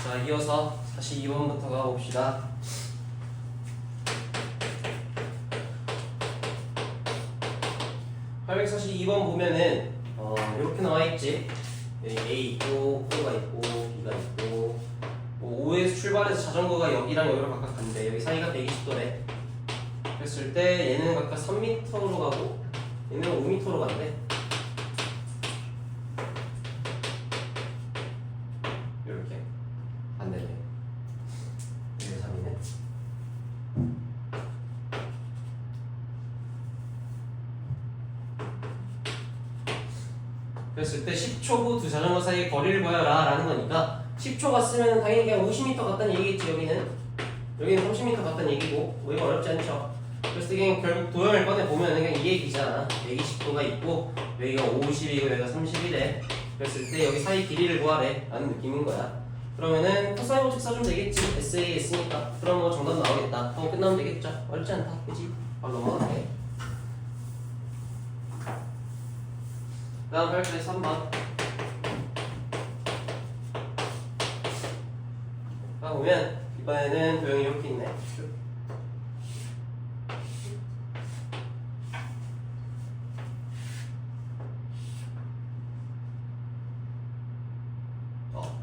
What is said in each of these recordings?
자, 이어서 42번부터 가봅시다. 어, 842번 보면은 이렇게 나와있지. 여기 A 있고 O가 있고 B가 있고 뭐 O에서 출발해서 자전거가 여기랑 여기로 각각 간대. 여기 사이가 120도래. 그랬을 때 얘는 각각 3m로 가고 얘는 5m로 간대. 이렇게 안 되네. 이게 3이네. 그랬을 때 10초 후 두 자전거 사이의 거리를 구하여라 라는 거니까 10초 갔으면 당연히 그냥 50m 갔다는 얘기겠지. 여기는 30m 갔다는 얘기고 뭐 이거 어렵지 않죠. 그래서 그냥 결국 도형을 꺼내보면 그냥 이 얘기잖아. 120도가 있고 여기가 50이고 여기가 30이래. 그랬을 때 여기 사이 길이를 구하래 라는 느낌인 거야. 그러면은 코사인 법칙 써주면 되겠지. SAS니까. 그럼 뭐 정답 나오겠다. 그럼 끝나면 되겠죠. 어렵지 않다. 그치? 바로 넘어가면 돼. 그 다음 8번에 3번. 자, 보면 이번에는 도형이 이렇게 있네.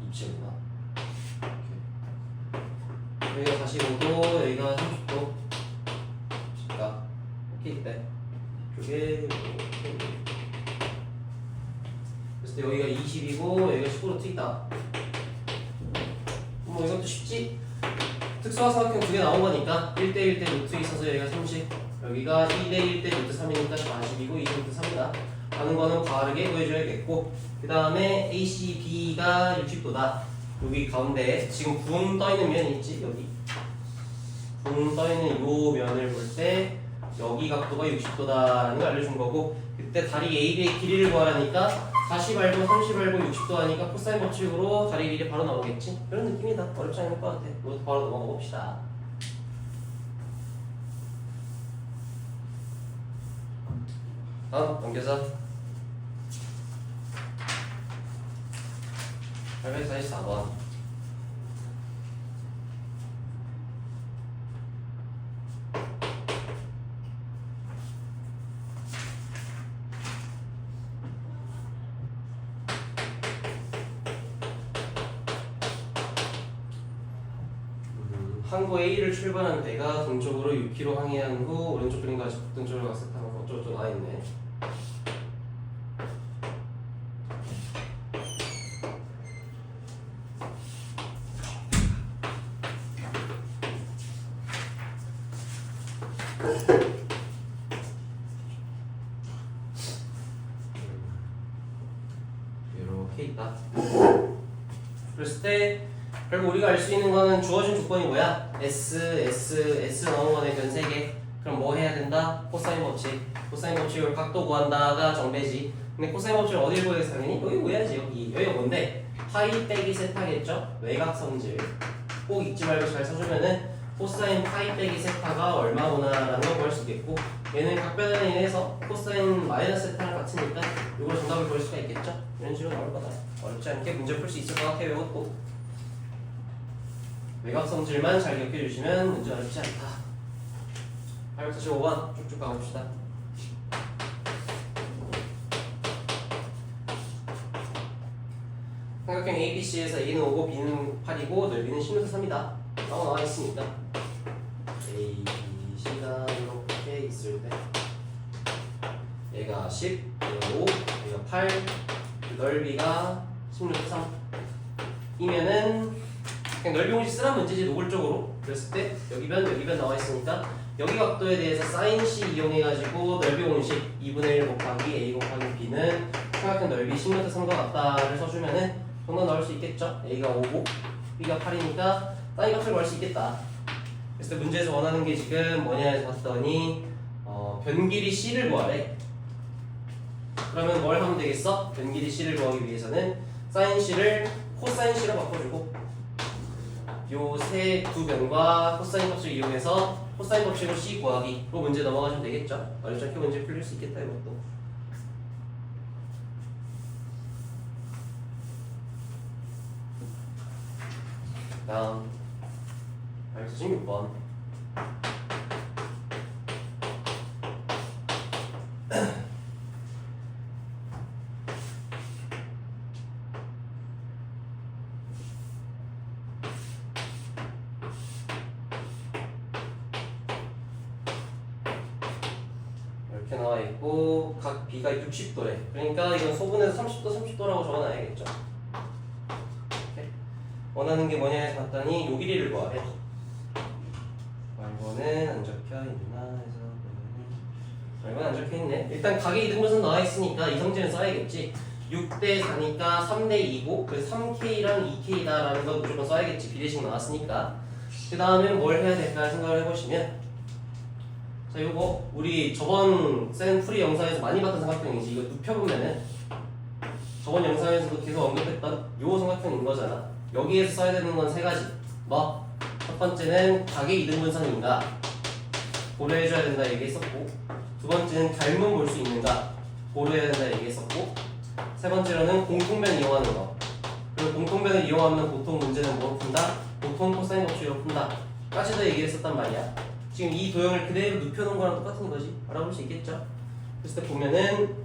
입체구나. 여기가 45도, 여기가 30도. 그러니까 이렇게 있대. 이쪽에 그래서 여기가 20이고 여기가 15로 트있다. 뭐 이것도 쉽지? 특수화사각형 두 개 나온 거니까 1대1 대 루트 있어서 여기가 30, 여기가 2대1 대 루트 3이니까 40이고 2 루트 3이다 하는 거는 바르게 구해줘야겠고, 그 다음에 ACB가 60도다. 여기 가운데 지금 붕 떠있는 면이 있지. 여기 붕 떠있는 요 면을 볼 때 여기 각도가 60도다라는 걸 알려준 거고, 그때 다리 AB의 길이를 구하라니까 40 알고 30 알고 60도 하니까 코사인 법칙으로 다리 길이 바로 나오겠지? 그런 느낌이다. 어렵지 않을 것 같아. 이것도 바로 넘어가 봅시다. 다음 넘겨서 844번. 항구 A를 출발한 배가 동쪽으로 6km 항해한 후 오른쪽 그림과 북동쪽으로 각색하는 거 어쩌고저쩌고 나와있네. 이렇게 있다. 그랬을 때 결국 우리가 알 수 있는 거는 주어진 조건이 뭐야? S 나온 거네. 변 3개. 그럼 뭐 해야 된다? 코사인 법칙. 코사인 법칙을 각도 구한다가 정배지. 근데 코사인 법칙을 어딜 구해서 당연히 여기 구해야지. 여기가 뭔데? 파이 빼기 세타겠죠? 외곽 성질. 꼭 잊지 말고 잘 써주면은 코사인 파이 빼기 세타가 얼마구나 라는 걸 구할 수 있겠고, 얘는 각변에 인해서 코사인 마이너스 세타랑 같으니까 이걸 정답을 구할 수가 있겠죠? 이런 식으로 나올 거다. 어렵지 않게 문제 풀 수 있을 것 같아. 이것도 외곽 성질만 잘 기억해 주시면 문제 어렵지 않다. 845번 쭉쭉 가봅시다. 삼각형 ABC에서 A는 5고 B는 8이고 넓이는 10m 3이다. 나와 있으니까 ABC가 이렇게 있을 때 얘가 10, 얘가 5, 얘가 8, 넓이가 10m 3 이면은 그냥 넓이 공식 쓰란 문제지. 노골적으로 그랬을 때 여기 변 나와 있으니까 여기 각도에 대해서 sin C 이용해가지고 넓이 공식 2분의 1 곱하기 A 곱하기 B는 삼각형 넓이 10m 3과 같다를 써주면은 정답 나올 수 있겠죠. A가 5고 B가 8이니까 사인 값을 구할 수 있겠다. 그래서 문제에서 원하는 게 지금 뭐냐 해서 봤더니 변 길이 C를 구하래. 그러면 뭘 하면 되겠어? 변 길이 C를 구하기 위해서는 sin C를 코사인 C로 바꿔주고, 요 두 변과 코사인 법칙을 이용해서 코사인 법칙으로 C 구하기로 문제 넘어가시면 되겠죠? 어렵지 않게 문제 풀릴 수 있겠다. 이것도 다음 846번. 이렇게 나와 있고 각 B가 60도래. 그러니까 이건 소분해서 30도 30도라고 적어놔야겠죠. 이렇게. 원하는 게 뭐냐 해서 봤더니 요 길이를 구하래. 이거는 안 적혀 있나 해서 이건 안 적혀 있네. 일단 각의 이등분선 나와 있으니까 이 성질은 써야겠지. 6대 4니까 3대 2고 그래서 3K랑 2K다라는 거 무조건 써야겠지. 비례식 나왔으니까. 그 다음엔 뭘 해야 될까 생각을 해보시면, 자, 요거 우리 저번 센 프리 영상에서 많이 봤던 삼각형이지. 이거 눕혀보면은 저번 영상에서도 계속 언급했던 요 삼각형인 거잖아. 여기에서 써야 되는 건 세 가지. 뭐? 첫 번째는 각의 이등분선인가 고려해줘야 된다 얘기했었고, 두 번째는 닮은 볼 수 있는가 고려해야 된다 얘기했었고, 세 번째로는 공통변 이용하는 거. 그리고 공통변을 이용하면 보통 문제는 뭐로 푼다? 보통 코사인 법칙으로 푼다 까지도 얘기했었단 말이야. 지금 이 도형을 그대로 눕혀놓은 거랑 똑같은 거지. 알아볼 수 있겠죠? 그랬을 때 보면은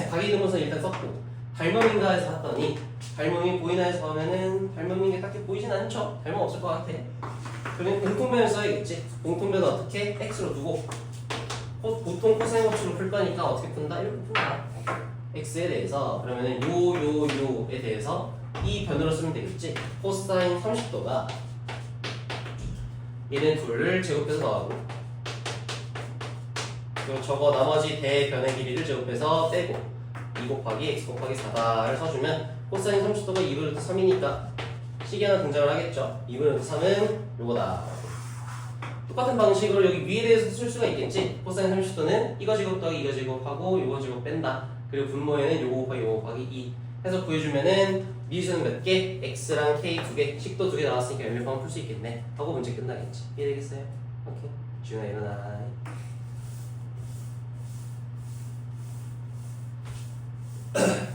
각의 이등분선 일단 썼고, 닮음인가 해서 봤더니 닮음이 보이나 해서 보면은 닮음인 게 딱히 보이진 않죠? 닮음 없을 것 같아. 그러면 공통변을 써야겠지. 공통변은 어떻게? x로 두고 보통 코사인 법칙으로 풀 거니까 어떻게 푼다? 이렇게 푼다. x에 대해서 그러면은 요에 대해서 이 변으로 쓰면 되겠지. 코사인 30도가 얘는 둘을 제곱해서 나가고, 그리고 저거 나머지 대변의 길이를 제곱해서 빼고 2 곱하기 x 곱하기 4다를 써주면 코사인 30도가 2분의 3이니까 식이 하나 등장을 하겠죠. 2분의 3은 요거다. 똑같은 방식으로 여기 위에 대해서 쓸 수가 있겠지. 코사인 30도는 이거 제곱 더하기 이거 제곱하고 요거 제곱 뺀다. 그리고 분모에는 요거 곱하기 요거 곱하기 2 해서 구해주면은 미수는 몇 개? x랑 k 2개, 식도 2개 나왔으니까 연립하면 풀 수 있겠네 하고 문제 끝나겠지. 이해되겠어요? 오케이. 지훈아 일어나.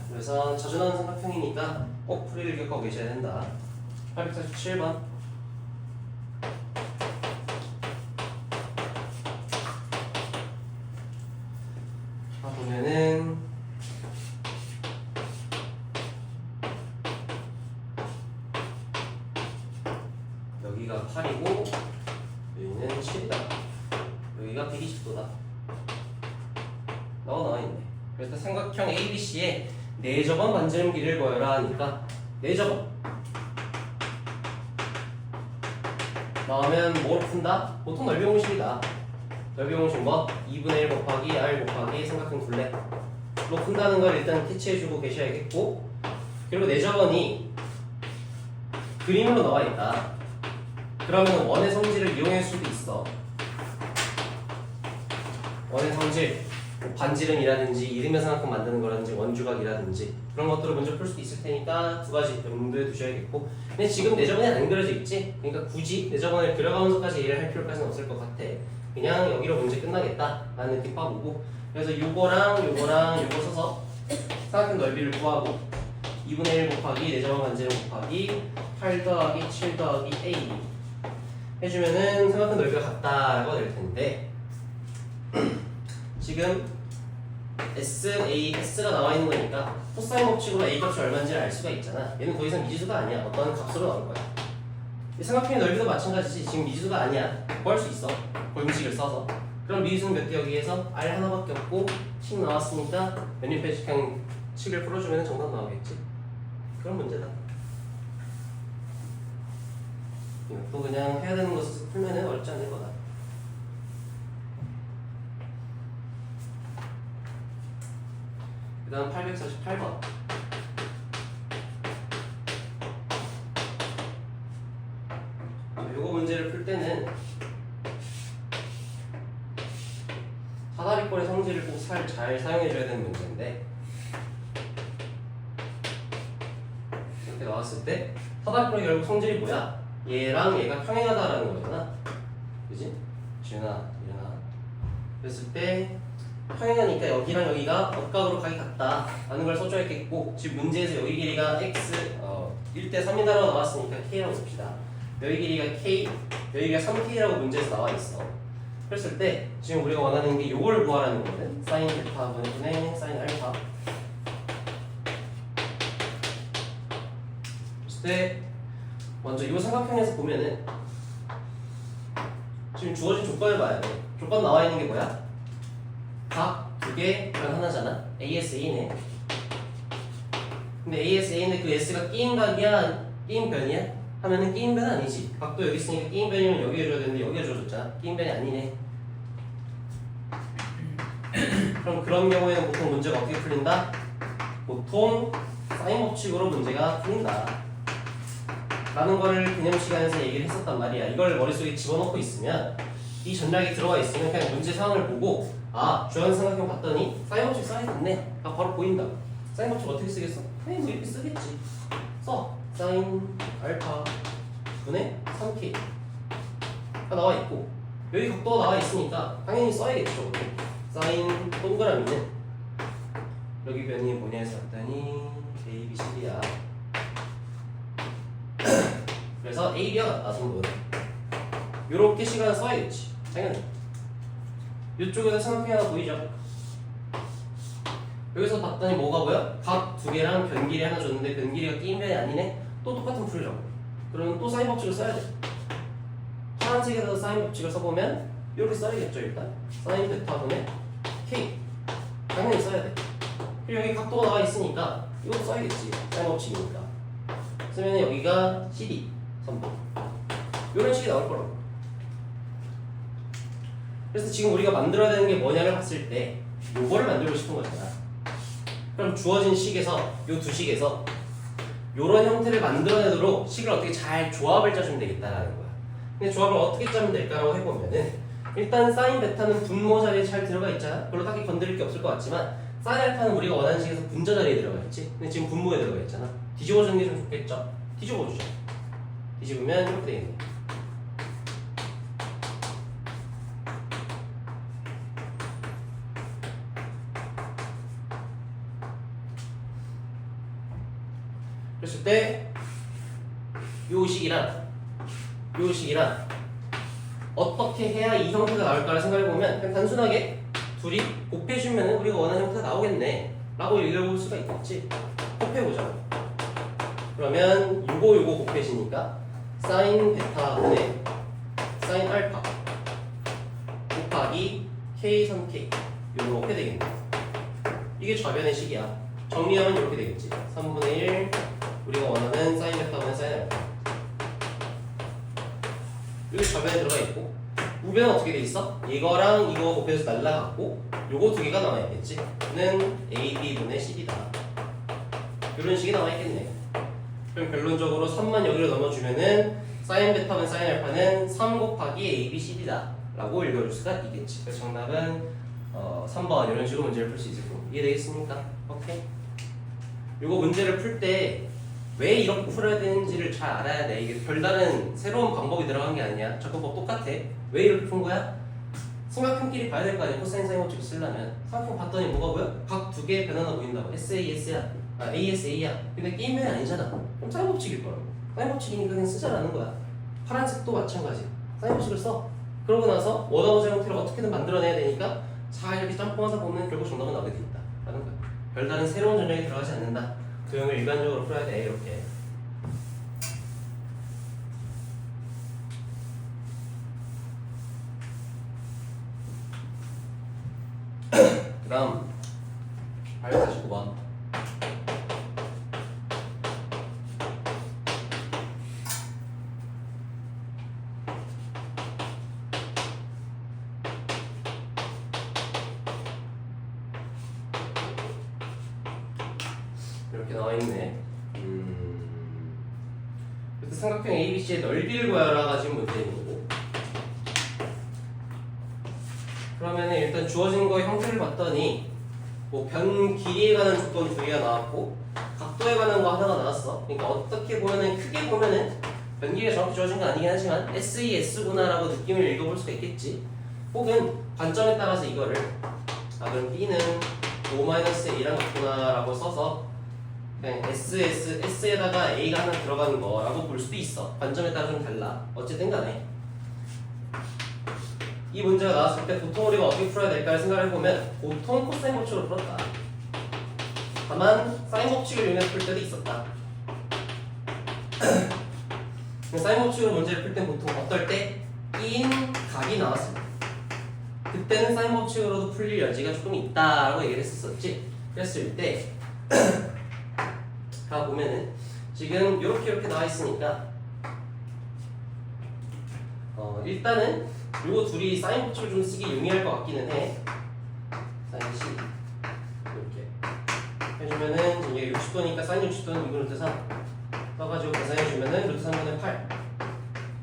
그래서 자주 나오는 삼각형이니까 꼭 풀이를 겪고 계셔야 된다. 847번. 보면은 여기가 8이고 여기는 7이다. 여기가 120도다. 나와있네. 그래서 삼각형 ABC에 4저번 반지름 길이를 구하라 하니까 4저번 나오면 뭐로 푼다? 보통 넓이 공식이다. 넓이 공식 뭐? 2분의 1 곱하기 r 곱하기 삼각형 둘레로 푼다는 걸 일단 캐치해주고 계셔야겠고, 그리고 4저번이 그림으로 나와있다. 그러면 원의 성질을 이용할 수도 있어. 원의 성질, 뭐 반지름이라든지 이등변 삼각형 만드는 거라든지 원주각이라든지 그런 것들을 먼저 풀 수도 있을 테니까 두 가지 염두에 두셔야겠고, 근데 지금 4저번에 안 그려져 있지? 그러니까 굳이 4저번을 그려가면서까지 이해를 할 필요까지는 없을 것 같아. 그냥 여기로 문제 끝나겠다 라는 느낌 빠보고, 그래서 요거랑 요거 써서 삼각형 넓이를 구하고 2분의 1 곱하기 4저번 반지름 곱하기 8 더하기 7 더하기 a 해주면은 삼각형 넓이가 같다라고 될 텐데, 지금 S가 나와 있는 거니까 코사인 법칙으로 A 값이 얼마인지를 알 수가 있잖아. 얘는 더 이상 미지수가 아니야. 어떤 값으로 나올 거야. 이 삼각형의 넓이도 마찬가지지. 지금 미지수가 아니야. 구할 수 있어. 공식을 써서. 그럼 미지수는 몇 개 여기에서 R 하나밖에 없고 식 나왔으니까 연립해서 그냥 식을 풀어주면 정답 나오겠지. 그런 문제다. 또 그냥 해야 되는 것을 풀면 어렵지 않을 거다. 그 다음 848번. 요거 문제를 풀 때는 사다리꼴의 성질을 꼭 잘 사용해줘야 되는 문제인데, 이렇게 나왔을 때 사다리꼴의 결국 성질이 뭐야? 얘랑 얘가 평행하다라는 거잖아. 그지? 지훈아 일어나. 그랬을 때 평행하니까 여기랑 여기가 억각으로 각이 같다 라는 걸 써줘야겠고, 지금 문제에서 여기 길이가 x 1대 3이다라고 나왔으니까 k라고 씁시다. 여기 길이가 k, 여기가 3k라고 문제에서 나와 있어. 그랬을 때 지금 우리가 원하는 게 요걸 구하라는 거거든. 사인 베타 분의 사인 알파. 그랬을 때 먼저 이 삼각형에서 보면은 지금 주어진 조건을 봐야 돼. 조건 나와 있는 게 뭐야? 각 두 개랑 하나잖아. ASA네. 근데 ASA는 그 S가 끼인 각이야? 끼인 변이야? 하면은 끼인 변은 아니지. 각도 여기 있으니까 끼인 변이면 여기에 줘야 되는데 여기에 줘줬잖아. 끼인 변이 아니네. 그럼 그런 경우에는 보통 문제가 어떻게 풀린다? 보통 사인 법칙으로 문제가 풀린다 라는 거를 개념 시간에서 얘기를 했었단 말이야. 이걸 머릿속에 집어넣고 있으면 이 전략이 들어가 있으면 그냥 문제 상황을 보고 아 주한 삼각형 봤더니 사인 법칙 써야겠네. 아 바로 보인다. 사인 법칙 어떻게 쓰겠어? 뭐 이렇게 쓰겠지. 써. 사인 알파 분의 3k 가 나와 있고 여기 각도가 나와 있으니까 당연히 써야겠죠. 사인 동그라미는 여기 변이 뭐냐 해서 봤더니 A, B, C야. 그래서 A, B가 같다 정도는 요렇게 시간을 써야겠지. 당연히 이쪽에서 삼각형 하나 보이죠? 여기서 봤더니 뭐가 보여? 각 두 개랑 변길이 하나 줬는데 변길이가 끼인 변이 아니네? 또 똑같은 풀이라고. 그러면 또 사인 법칙을 써야 돼. 파란색에서 사인 법칙을 써보면 이렇게 써야겠죠. 일단 사인 베타 분의 K 당연히 써야 돼. 그리고 여기 각도가 나와 있으니까 이것도 써야겠지. 사인 법칙이니까 쓰면 여기가 CD 선분 이런 식이 나올 거라고. 그래서 지금 우리가 만들어야 되는 게 뭐냐를 봤을 때 요거를 만들고 싶은 거잖아. 그럼 주어진 식에서 요 두 식에서 요런 형태를 만들어내도록 식을 어떻게 잘 조합을 짜주면 되겠다라는 거야. 근데 조합을 어떻게 짜면 될까라고 해보면은 일단 사인 베타는 분모 자리에 잘 들어가 있잖아. 별로 딱히 건드릴 게 없을 것 같지만 사인 알파는 우리가 원하는 식에서 분자 자리에 들어가 있지. 근데 지금 분모에 들어가 있잖아. 뒤집어주는 게 좀 좋겠죠? 뒤집어주죠. 뒤집으면 이렇게 되겠네. 그랬을 때 요 식이랑 어떻게 해야 이 형태가 나올까를 생각해보면 그냥 단순하게 둘이 곱해주면 우리가 원하는 형태가 나오겠네 라고 얘기해볼 수가 있겠지. 곱해보자. 그러면 요거 곱해지니까 사인 베타 분의 사인 알파 곱하기 k 3k 요렇게 되겠네. 이게 좌변의 식이야. 정리하면 이렇게 되겠지. 3분의 1 우리가 원하는 사인 베타 분의 사인 알파 여기 좌변에 들어가 있고 우변은 어떻게 돼 있어? 이거랑 이거 곱해서 날라갔고 요거 두 개가 나와 있겠지. 는 AB 분의 CD다. 이런 식이 나와 있겠네. 그럼 결론적으로 3만 여기로 넘어주면은 사인 베타 분의 사인 알파는 3 곱하기 AB CD다 라고 읽어줄 수가 있겠지. 그래서 정답은 3번 이런 식으로 문제를 풀 수 있을 거고. 이해되겠습니까? 오케이. 요거 문제를 풀 때 왜 이렇게 풀어야 되는지를 잘 알아야 돼. 이게 별다른 새로운 방법이 들어간 게 아니야. 접근법 똑같아. 왜 이렇게 푼 거야? 삼각형끼리 봐야 될 거 아니야. 코사인 사인 법칙 쓰려면 삼각형 봤더니 뭐가 보여? 각 두 개의 변화가 보인다고. SAS야. ASA야. 근데 게임 변이 아니잖아. 그럼 사인 법칙일 거라고. 사인 법칙이니까 그냥 쓰자라는 거야. 파란색도 마찬가지. 사인 법칙을 써. 그러고 나서 원어버저 형태를 어떻게든 만들어내야 되니까 잘 이렇게 짬뽕하다 보면 결국 정답은 나오게 돼 있다 라는 거야. 별다른 새로운 전략이 들어가지 않는다. 도형을 일반적으로 풀어야 돼. 이렇게. 그 다음 849번 이렇게 나와있네. 그래서 삼각형 ABC의 넓이를 구하라가 지금 문제 있는 거고. 그러면은 일단 주어진 거의 형태를 봤더니 뭐 변 길이에 관한 조건 두 개가 나왔고 각도에 관한 거 하나가 나왔어. 그러니까 어떻게 보면은 크게 보면은 변 길이가 정확히 주어진 건 아니긴 하지만 SES구나라고 느낌을 읽어볼 수가 있겠지. 혹은 관점에 따라서 이거를 그럼 B는 5-A랑 같구나라고 써서 그냥 S에다가 A가 하나 들어가는 거라고 볼 수도 있어. 관점에 따라 좀 달라. 어쨌든 간에 이 문제가 나왔을 때 보통 우리가 어떻게 풀어야 될까를 생각을 해보면 보통 코사인 법칙으로 풀었다. 다만 사인 법칙을 이용해서 풀 때도 있었다. 사인 법칙으로 문제를 풀 땐 보통 어떨 때 인 각이 나왔습니다. 그때는 사인 법칙으로도 풀릴 여지가 조금 있다라고 얘기를 했었지. 그랬을 때 가 보면은 지금 이렇게 나와 있으니까 일단은 요거 둘이 사인 법칙을 좀 쓰기 용이할 것 같기는 해. 사인 C 이렇게 해주면은 이게 60도니까 사인 60도는 2분 루트 3 써가지고 계산해주면은 루트 3분의 8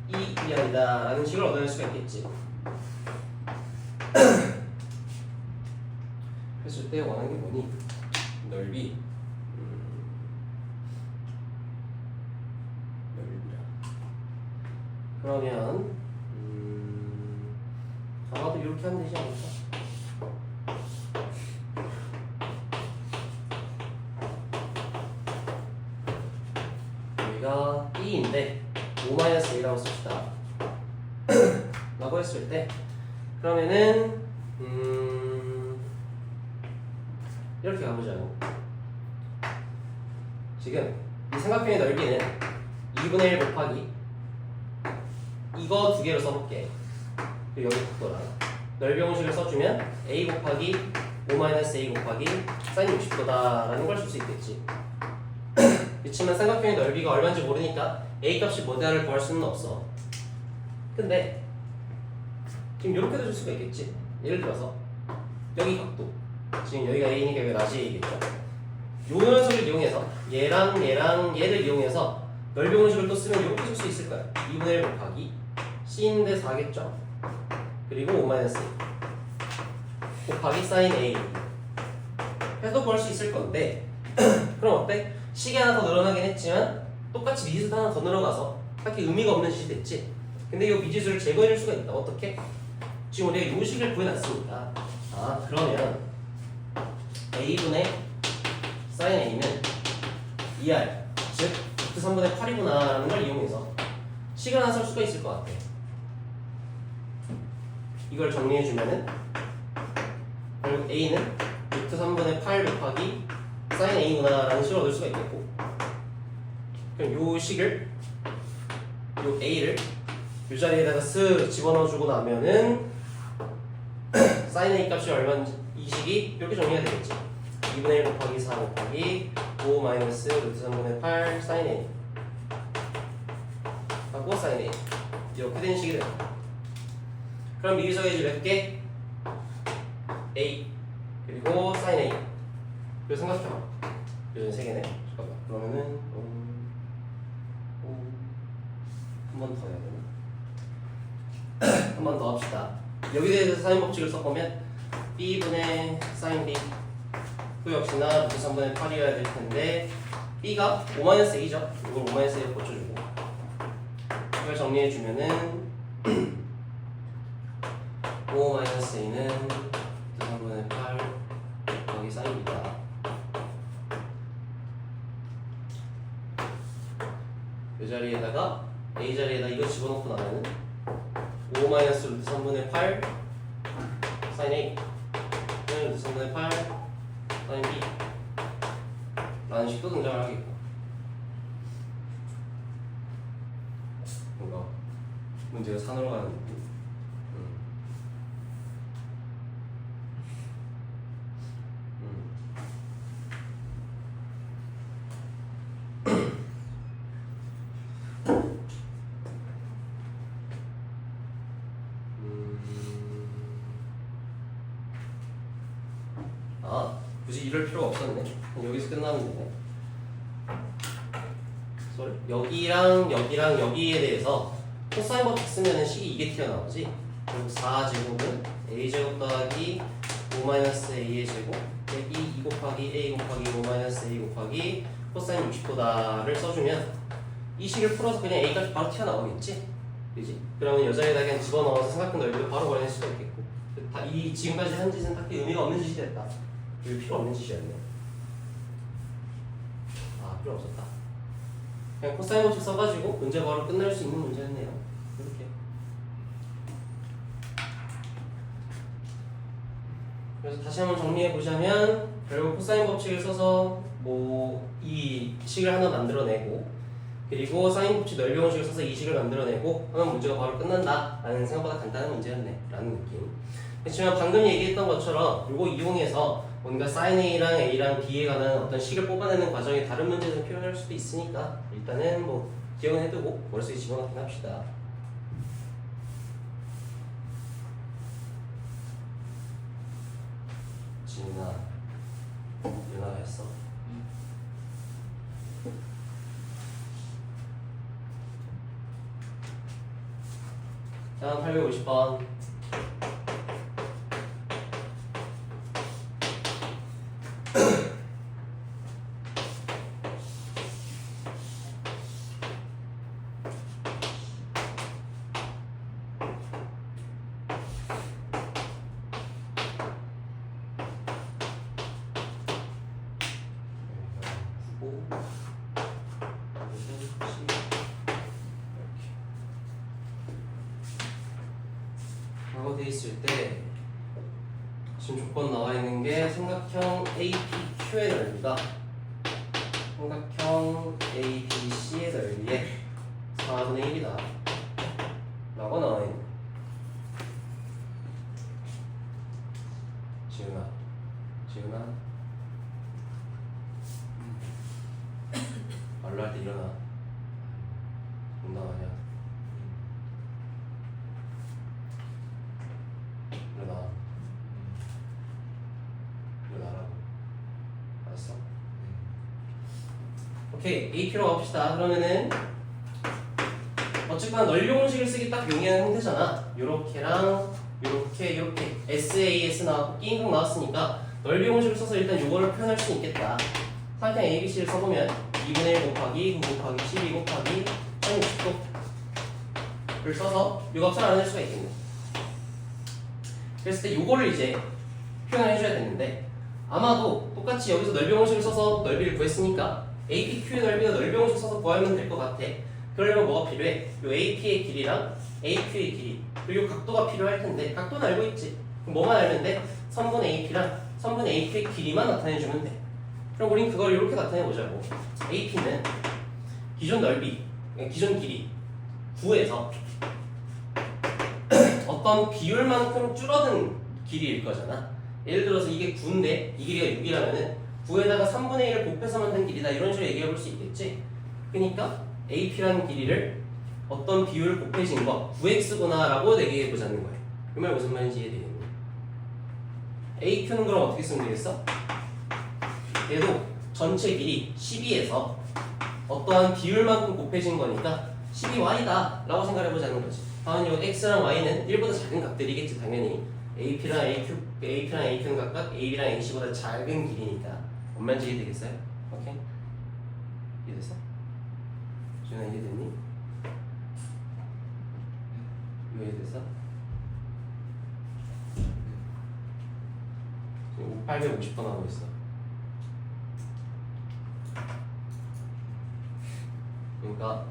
이 이하이다 라는 식을 얻어낼 수가 있겠지. 그랬을 때 원하는 게 뭐니? 넓이 넓이라 그러면 아마도 이렇게 하면 되지 않을까? 여기가 B인데 5-A라고 씁시다 라고 했을 때 그러면은 이렇게 가보자고. 지금 이 삼각형의 넓이는 2분의 1 곱하기 이거 두 개로 써볼게. 그리고 여기 각도랑 넓이 공식을 써주면 A 곱하기 5-A 곱하기 사인 60도다 라는 걸 쓸 수 있겠지. 그렇지만 삼각형의 넓이가 얼마인지 모르니까 A 값이 뭐다를 구할 수는 없어. 근데 지금 이렇게도 줄 수가 있겠지. 예를 들어서 여기 각도 지금 여기가 A니까 여기가 낮이 A겠죠. 요 녀석을 이용해서 얘랑 얘를 이용해서 넓이 공식을 또 쓰면 이렇게 쓸 수 있을 거야. 2분의 1 곱하기 C인데 4겠죠. 그리고 5-A 곱하기 사인 A 해서 구할 수 있을 건데 그럼 어때? 식이 하나 더 늘어나긴 했지만 똑같이 미지수 하나 더 늘어나서 딱히 의미가 없는 식이 됐지. 근데 이 미지수를 제거해줄 수가 있다. 어떻게? 지금 우리가 이 식을 구해놨으니까 그러면 A분의 사인 A는 2R 즉 루트 3분의 8이구나 라는 걸 이용해서 식을 하나 쓸 수가 있을 것 같아. 이걸 정리해주면은 결국 A는 루트 3분의 8 곱하기 사인 A구나 라는 식을 얻을 수가 있겠고 그럼 요 식을 요 A를 요 자리에다가 쓱 집어넣어주고 나면은 사인 A 값이 얼마인지 이 식이 이렇게 정리가 되겠지. 2분의 1 곱하기 4 곱하기 5 마이너스 루트 3분의 8 사인 A 하고 사인 A 이렇게 된 식이 됩니다. 그럼 미리석에 이제 몇 개? A 그리고 사인 A 그리고 삼각형 요즘 3개네. 잠깐만 그러면은 한 번 더 해야 되나? 한 번 더 합시다. 여기에 대해서 사인 법칙을 써보면 B분의 사인 B 또 역시나 루트 3분의 8이어야 될 텐데 B가 5-A죠. 이걸 5-A로 고쳐주고 이걸 정리해주면은 5-A는 루트 3분의 8 여기 사인이다. 이 자리에다가 A 자리에다 이거 집어넣고 나면은 5-루트 3분의 8 사인 A 루트 3분의 8 사인 B 라는 식도 등장을 하겠고 뭔가 문제가 산으로 가는 느낌. 굳이 이럴 필요가 없었네. 여기서 끝나면 되네. 여기랑 여기에 대해서 코사인 법칙 쓰면 식이 이게 튀어나오지. 그리고 4제곱은 a제곱 더하기 5-a의 제곱 빼기 2 곱하기 a 곱하기 5-a 곱하기 코사인 60도다를 써주면 이 식을 풀어서 그냥 a 값이 바로 튀어나오겠지. 그지? 그러면 여자에다 그냥 집어넣어서 삼각형 넓이를 바로 걸어낼 수가 있겠고 이 지금까지 한 짓은 딱히 의미가 없는 짓이 됐다. 이거 필요 없는 짓이었네. 필요 없었다. 그냥 코사인 법칙 써가지고 문제 바로 끝날 수 있는 문제였네요. 이렇게. 그래서 다시 한번 정리해 보자면 결국 코사인 법칙을 써서 뭐 이 식을 하나 만들어내고 그리고 사인 법칙 넓이 공식을 써서 이 식을 만들어내고 하면 문제가 바로 끝난다 라는 생각보다 간단한 문제였네 라는 느낌. 그렇지만 방금 얘기했던 것처럼 이거 이용해서 뭔가 sin A랑 A랑 B에 관한 어떤 식을 뽑아내는 과정에 다른 문제를 표현할 수도 있으니까 일단은 뭐 기억은 해두고 머릿속에 집어넣긴 합시다. 지민아, 유나가 했어. 다음 850번. 돼 있을 때 지금 조건 나와 있는 게 삼각형 APQ의 넓이가 삼각형 ABC의 넓이의 4분의 1이다 라고 나와 있는. 지은아 말로 할 때 일어나. 농담 아니야. 일어나라고. 알았어? 오케이, AP로 가봅시다. 그러면은 어쨌거나 넓이 공식을 쓰기 딱 용이한 형태잖아. 요렇게랑 요렇게 SAS 나왔고 끼임각 나왔으니까 넓이 공식을 써서 일단 요거를 표현할 수 있겠다. 삼각형 ABC를 써보면 2분의 1 곱하기 9 곱하기 12 곱하기 360도를 써서 요 값을 알아낼 수가 있겠네. 그랬을 때 요거를 이제 표현을 해줘야 되는데 아마도 똑같이 여기서 넓이 공식을 써서 넓이를 구했으니까 APQ의 넓이가 넓이 공식 써서 구하면 될 것 같아. 그러려면 뭐가 필요해? 요 AP의 길이랑 AQ의 길이 그리고 각도가 필요할 텐데 각도는 알고 있지. 그럼 뭐만 알면 돼? 선분 AP랑 선분 AQ의 길이만 나타내주면 돼. 그럼 우린 그걸 이렇게 나타내보자고. AP는 기존 넓이, 기존 길이 9에서 어떤 비율만큼 줄어든 길이일 거잖아. 예를 들어서 이게 9인데 이 길이가 6이라면은 9에다가 3분의 1을 곱해서 만든 길이다 이런 식으로 얘기해 볼 수 있겠지. 그러니까 AP라는 길이를 어떤 비율을 곱해진 거 9x구나 라고 얘기해 보자는 거예요. 그 말 무슨 말인지 이해되겠니? AQ는 그럼 어떻게 쓰면 되겠어? 얘도 전체 길이 12에서 어떠한 비율만큼 곱해진 거니까 12y다 라고 생각해 보자는 거지. 당연히 이 x랑 y는 1보다 작은 값들이겠지 당연히. AP랑 AQ는 각각 AB랑 AC보다 작은 길이니까 뭔 말인지 이해되겠어요? 오케이? 이해됐어? 준아 이해됐니? 이거 이해됐어? 지금 850번 하고 있어. 그러니까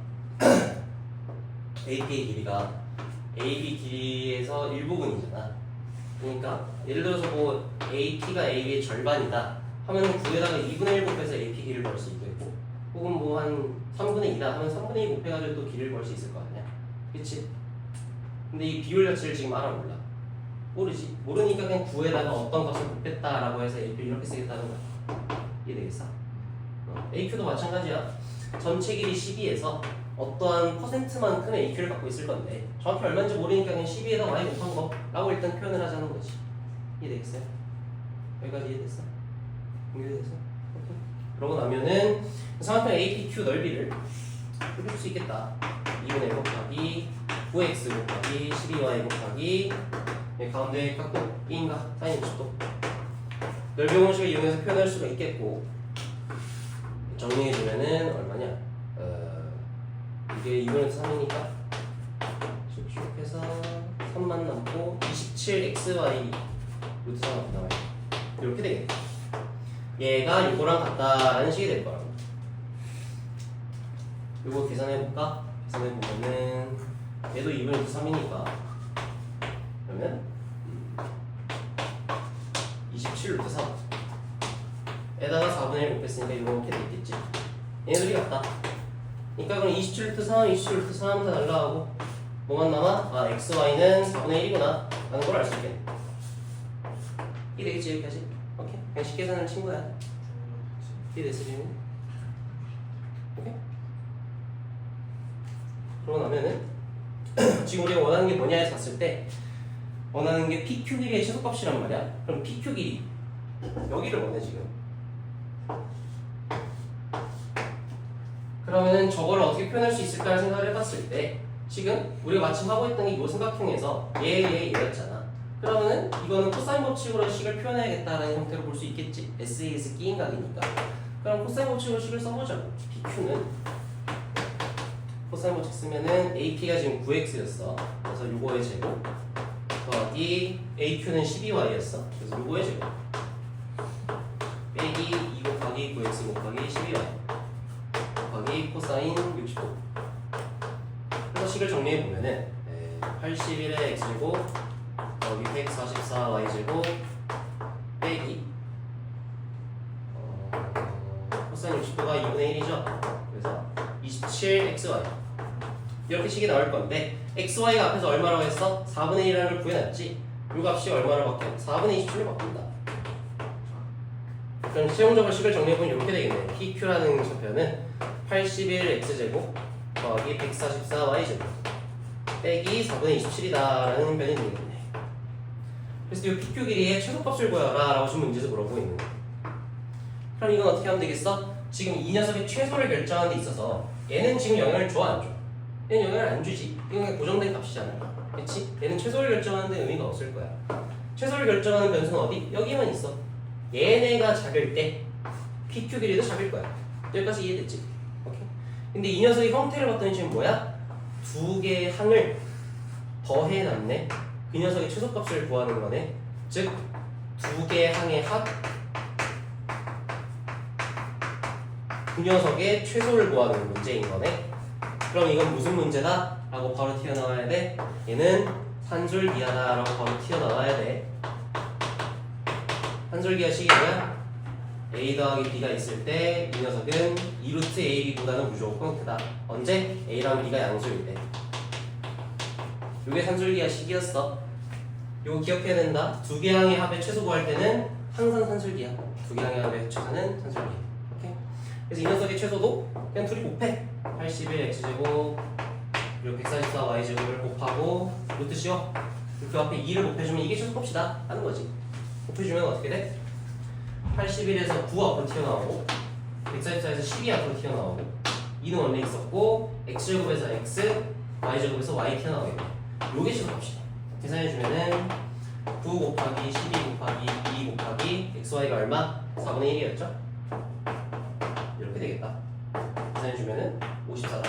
AP의 길이가 AB 길이에서 일부분이잖아. 그러니까 예를 들어서 뭐 AP가 AB의 절반이다 하면 9에다가 2분의 1 곱해서 AP 길이를 구할 수 있겠고 혹은 뭐 한 3분의 2다 하면 3분의 2 곱해가지고 또 길이를 구할 수 있을 거 아니야. 그치? 근데 이 비율 자체를 지금 알아 몰라. 모르지. 모르니까 그냥 9에다가 어떤 값을 곱했다라고 해서 AP를 이렇게 쓰겠다는 거야. 이해되겠어? AQ도 마찬가지야. 전체 길이 12에서 어떠한 퍼센트만큼의 AQ를 갖고 있을 건데 정확히 얼마인지 모르니까 그냥 12에다 y 곱한 거라고 일단 표현을 하자는 거지. 이해되겠어요? 여기까지 이해됐어? 이해됐어? 오케이. 그러고 나면은 삼각형 APQ 넓이를 풀 수 있겠다. 2분의 1 곱하기 9x 곱하기 12y 곱하기 가운데 각도 B인가? 사인 60도 넓이 공식을 이용해서 표현할 수가 있겠고 정리해주면은 얼마냐? 이게 2분의 3이니까 슉슉 해서 3만 남고 27xy 루트 3 나와요. 이렇게 되겠다. 얘가 요거랑 같다라는 식이 될 거라고. 요거 계산해볼까? 계산해보면은 얘도 2분의 3이니까 그러면 27 루트 3 에다가 4분의 1 곱했으니까 이렇게 돼있겠지. 얘네들이 같다. 그러니까 그럼 27 루트 3, 27 루트 3 다 날라가고 뭐만 남아? 아 x, y는 4분의 1이구나 라는 걸 알 수 있겠네. 이게 되겠지 여기까지? 오케이? 그냥 쉽게 계산을 친 거야. 이게 됐어 지금? 오케이? 그러고 나면은 지금 우리가 원하는 게 뭐냐 해서 봤을 때 원하는 게 PQ 길이의 최소값이란 말이야. 그럼 PQ 길이 여기를 원해 지금. 그러면은 저걸 어떻게 표현할 수 있을까 생각을 해봤을 때 지금 우리가 마침 하고 있던 게 이 삼각형에서 얘였잖아. 그러면은 이거는 코사인 법칙으로 식을 표현해야겠다라는 형태로 볼 수 있겠지. SA에서 끼인 각이니까. 그럼 코사인 법칙으로 식을 써보자고. PQ는 코사인 법칙 쓰면은 AP가 지금 9x였어. 그래서 요거의 제곱 더하기 AQ는 12y였어. 그래서 요거의 제곱 빼기 2 곱하기 9x 곱하기 12y 곱하기 코사인 60도. 그래서 식을 정리해보면은 81의 x제곱 더하기 144y제곱 빼기 코사인 60도가 2분의 1이죠. 그래서 27xy 이렇게 식이 나올 건데 xy가 앞에서 얼마라고 했어? 4분의 1이라는 걸 구해놨지. 이 값이 얼마로 바뀌어? 4분의 27로 바뀐다. 그럼 최종적으로 식을 정리해보면 이렇게 되겠네. PQ라는 좌표는 81x제곱 더하기 144y제곱 빼기 4분의 27이다라는 변이 되겠네. 그래서 이 PQ 길이의 최소값을 구하라 라고 준 문제에서 물어보고 있는 거야. 그럼 이건 어떻게 하면 되겠어? 지금 이 녀석의 최소를 결정하는 데 있어서 얘는 지금 영향을 줘 안 줘? 얘는 영향을 안 주지. 이건 그냥 고정된 값이잖아. 그렇지? 얘는 최소를 결정하는 데 의미가 없을 거야. 최소를 결정하는 변수는 어디? 여기만 있어. 얘네가 작을 때 PQ 길이도 작을 거야. 여기까지 이해됐지? 오케이? 근데 이 녀석의 형태를 봤더니 지금 뭐야? 두 개의 항을 더해놨네. 그 녀석의 최소값을 구하는 거네. 즉 두 개의 항의 합 그 녀석의 최소를 구하는 문제인 거네. 그럼 이건 무슨 문제다? 라고 바로 튀어나와야 돼. 얘는 산술기하다 라고 바로 튀어나와야 돼. 산술기하 식이 뭐야? A 더하기 B가 있을 때 이 녀석은 2루트 AB보다는 무조건 크다. 언제? A랑 B가 양수일 때. 이게 산술기하 식이었어. 이거 기억해야 된다. 두 개 항의 합의 최소 구할 때는 항상 산술기하. 두 개 항의 합의 최소는 산술기하. 그래서 이 녀석의 최소도 그냥 둘이 곱해. 81x제곱 그리고 144y제곱을 곱하고 루트 씌워. 그 앞에 2를 곱해주면 이게 최소값이다 하는 거지. 곱해주면 어떻게 돼? 81에서 9 앞으로 튀어나오고 144에서 12 앞으로 튀어나오고 2는 원래 있었고 x제곱에서 x, y제곱에서 y 튀어나오게 돼. 요게 최소값이다. 계산해주면은 9 곱하기 12 곱하기 2 곱하기 xy가 얼마? 4분의 1이었죠? 이렇게 되겠다. 계산해주면은 54다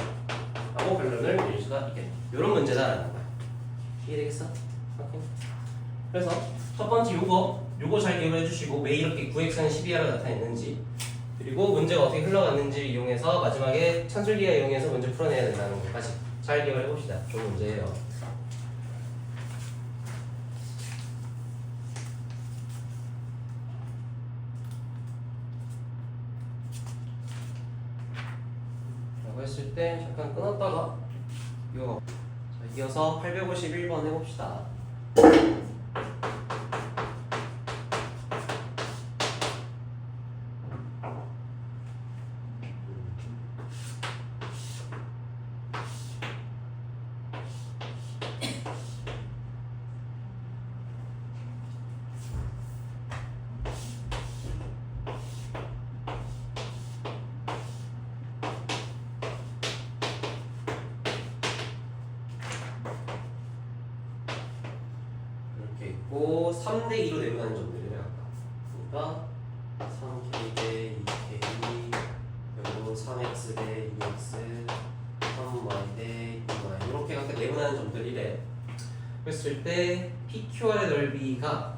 하고 결론을 내릴 수가 있겠네. 이런 문제다라는 거야. 이해되겠어? 오케이. 그래서 첫 번째 요거 잘 기억을 해주시고 왜 이렇게 9x는 12r로 나타냈는지 그리고 문제가 어떻게 흘러갔는지를 이용해서 마지막에 산술기하 이용해서 문제 풀어내야 된다는 것까지 잘 기억을 해봅시다. 좋은 문제예요. 했을 때 잠깐 끊었다가 이거 자, 이어서 851번 해봅시다. 있고 3대2로 내려가는 점들이래 아까. 그러니까 3k 대 2k 그리고 3x 대 2x 3y 대 2y 이렇게 각각 내분하는 점들이래. 그랬을 때 PQR의 넓이가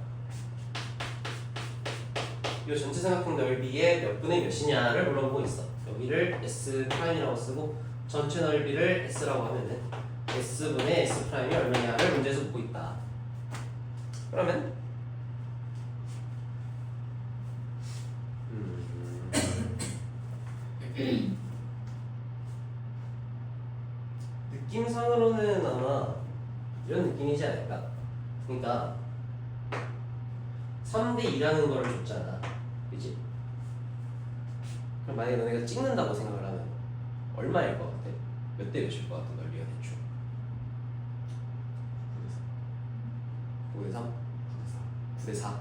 이 전체 삼각형 넓이의 몇 분의 몇이냐를 물어보고 있어. 여기를 S 프라임이라고 쓰고 전체 넓이를 S라고 하면은 S분의 S 프라임이 얼마냐를 문제에서 묻고 있다. 그러면 느낌상으로는 아마 이런 느낌이지 않을까? 그러니까 3대 2라는 거를 줬잖아. 그치? 그럼 만약에 너네가 찍는다고 생각을 하면 얼마일 것 같아? 몇 대 몇일 것 같아? 넓이가 대충 9대 3? 9대 4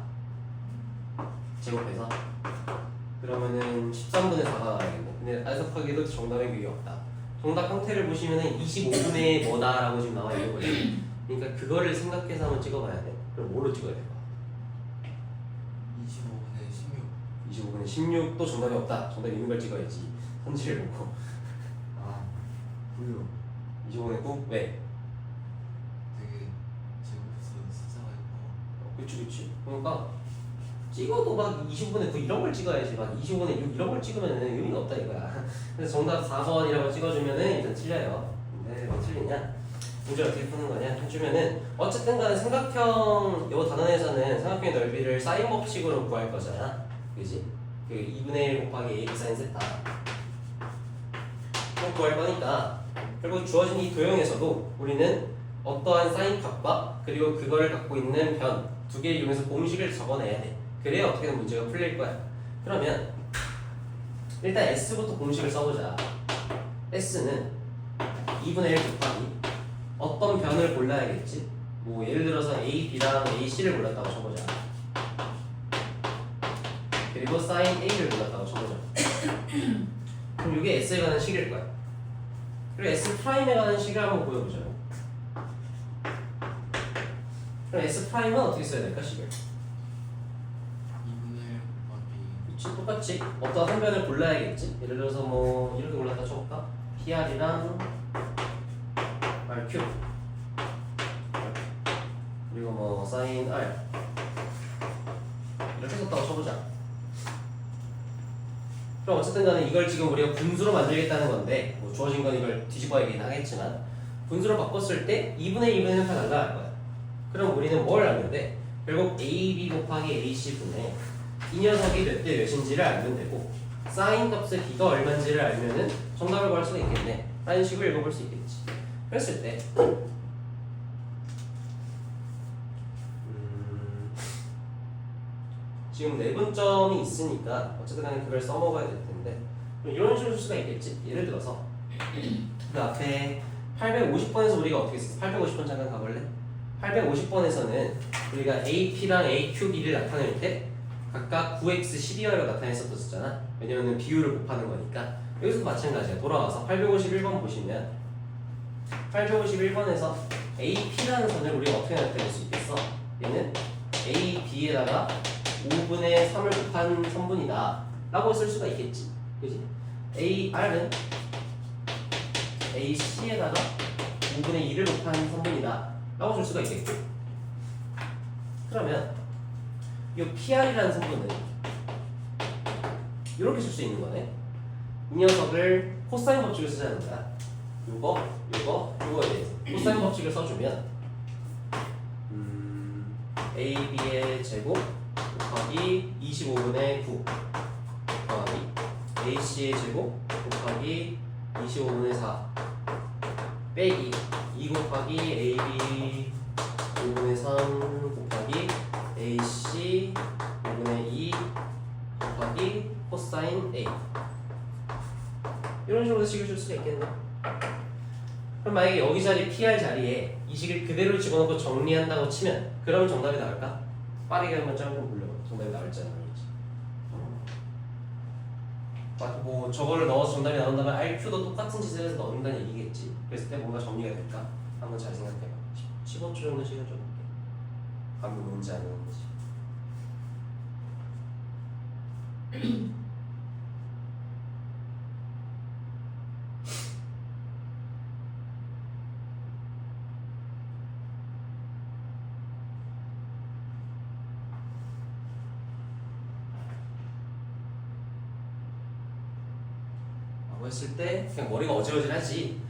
제곱해서 그러면은 13분의 4가 나와야겠네. 근데 안석하기도 정답의 그게 없다. 정답 형태를 보시면은 25분의 뭐다라고 지금 나와 있는 거죠. 그러니까 그거를 생각해서 한번 찍어봐야 돼. 그럼 뭐로 찍어야 될까? 25분의 16도 정답이 없다. 정답이 있는 걸 찍어야지. 선지를 보고. 아, 9요. 25분의 9? 왜? 되게 제곱해서 숫자가 있고. 그치. 그러니까 찍어도 막 25분의 9 이런 걸 찍어야지. 막 25분의 6 이런 걸 찍으면 의미가 없다 이거야. 그래서 정답 4번이라고 찍어주면은 일단 틀려요. 근데 왜 틀리냐? 문제 어떻게 푸는 거냐? 해주면은 어쨌든 간에 삼각형 요 단원에서는 삼각형의 넓이를 사인 법칙으로 구할 거잖아. 그지? 그 2분의 1 곱하기 a 사인 세타 또 구할 거니까 결국 주어진 이 도형에서도 우리는 어떠한 사인 값과 그리고 그거를 갖고 있는 변 두 개를 이용해서 공식을 적어내야 돼. 그래야 어떻게든 문제가 풀릴 거야. 그러면 일단 S부터 공식을 써보자. S는 2분의 1 곱하기 어떤 변을 골라야겠지? 뭐 예를 들어서 A, B랑 A, C를 골랐다고 쳐보자. 그리고 사인 A를 골랐다고 쳐보자. 그럼 이게 S에 관한 식일 거야. 그리고 S 프라임에 관한 식을 한번 보여보자. 그럼 S 프라임은 어떻게 써야 될까 식을? 2분의 1 곱하기. 그치, 똑같이 어떤 한 변을 골라야겠지. 예를 들어서 뭐 이렇게 골랐다 쳐볼까? PR이랑 RQ 그리고 뭐 사인 R 이렇게 썼다고 쳐보자. 그럼 어쨌든 간에 이걸 지금 우리가 분수로 만들겠다는 건데 뭐 주어진 건 이걸 뒤집어야긴 하겠지만 분수로 바꿨을 때 2분의 1분의 형태가 날라갈 거야. 그럼 우리는 뭘 알면 돼? 결국 AB 곱하기 AC분의 이 녀석이 몇 대 몇인지를 알면 되고 사인 값의 B가 얼마인지를 알면은 정답을 구할 수가 있겠네 라는 식으로 읽어볼 수 있겠지. 그랬을 때 지금 내분점이 있으니까 어쨌든 간에 그걸 써먹어야 될 텐데 이런 식으로 쓸 수가 있겠지. 예를 들어서 그 앞에 850번에서 우리가 어떻게 했어? 850번 잠깐 가볼래? 850번에서는 우리가 AP랑 AQB를 나타낼 때 각각 9x 12r로 나타냈었잖아. 왜냐면 비율을 곱하는 거니까. 여기서도 마찬가지야. 돌아와서 851번 보시면 851번에서 AP라는 선을 우리가 어떻게 나타낼 수 있겠어? 얘는 AB에다가 5분의 3을 곱한 선분이다 라고 쓸 수가 있겠지. 그지? AR은 AC에다가 5분의 2를 곱한 선분이다 라고 줄 수가 있겠고 그러면 이 PR이라는 성분은 이렇게 쓸 수 있는 거네. 이 녀석을 코사인 법칙을 쓰자는 거야. 요거에 대해서 코사인 법칙을 써주면 AB의 제곱 곱하기 25분의 9 곱하기 AC의 제곱 곱하기 25분의 4 빼기 2 곱하기 AB 5분의 3 곱하기 AC 5분의 2 곱하기 코사인 A 이런 식으로 식을 줄 수가 있겠네. 그럼 만약에 여기 자리 PR 자리에 이 식을 그대로 집어넣고 정리한다고 치면 그러면 정답이 나올까? 빠르게 한번 좀 불러봐. 정답이 나올지 안 나올지. 뭐 저거를 넣어서 정답이 나온다면 RQ도 똑같은 짓을 해서 넣는다는 얘기겠지. 그랬을 때 뭔가 정리가 될까? 한번 잘 생각해봐. 15초 정도 시간 좀 볼게. 감이 오는지 안 오는지. 라고 했을 때 그냥 머리가 어지러지하지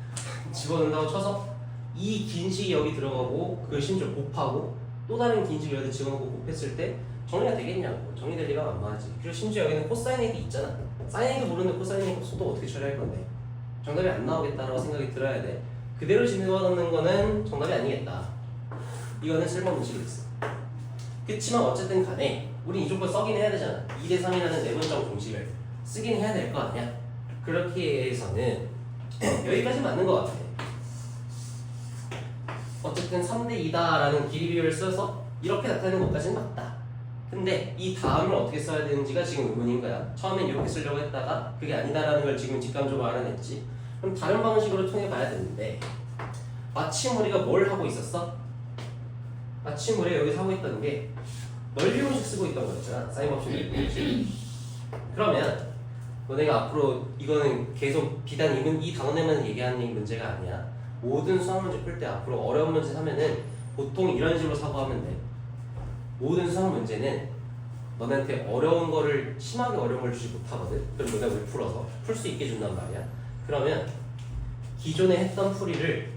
집어넣는다고 쳐서 이 긴 식이 여기 들어가고 그걸 심지어 곱하고 또 다른 긴 식을 여기 집어넣고 곱했을 때 정리가 되겠냐고. 정리될 리가 만만하지. 그리고 심지어 여기는 코사인 A도 있잖아. 사인 A도 모르는데 코사인 A 값도 어떻게 처리할 건데 정답이 안 나오겠다라고 생각이 들어야 돼. 그대로 집어넣는 거는 정답이 아니겠다. 이거는 쓸모없는 식이었어. 그치만 어쨌든 간에 우린 이 조건 써긴 해야 되잖아. 2대3이라는 네번째 공식을 쓰긴 해야 될 거 아니야. 그렇게 해서는 여기까지 맞는 것 같아. 어쨌든 3대2다라는 길이 비율을 써서 이렇게 나타내는 것까지는 맞다. 근데 이 다음을 어떻게 써야 되는지가 지금 의문인 거야. 처음엔 이렇게 쓰려고 했다가 그게 아니다라는 걸 지금 직감적으로 알아냈지. 그럼 다른 방식으로 통해 봐야 되는데 마침 우리가 뭘 하고 있었어? 마침 우리가 여기서 하고 있던 게 넓이 공식 쓰고 있던 거였잖아. 사인 법칙 넓이 공식. 그러면 너네가 앞으로 이거는 계속 비단 이 단원에만 얘기하는 문제가 아니야. 모든 수학 문제 풀 때 앞으로 어려운 문제 하면은 보통 이런 식으로 사고하면 돼. 모든 수학 문제는 너네한테 어려운 거를 심하게 어려운 걸 주지 못하거든. 그럼 너네가 왜 풀어서 풀 수 있게 준단 말이야. 그러면 기존에 했던 풀이를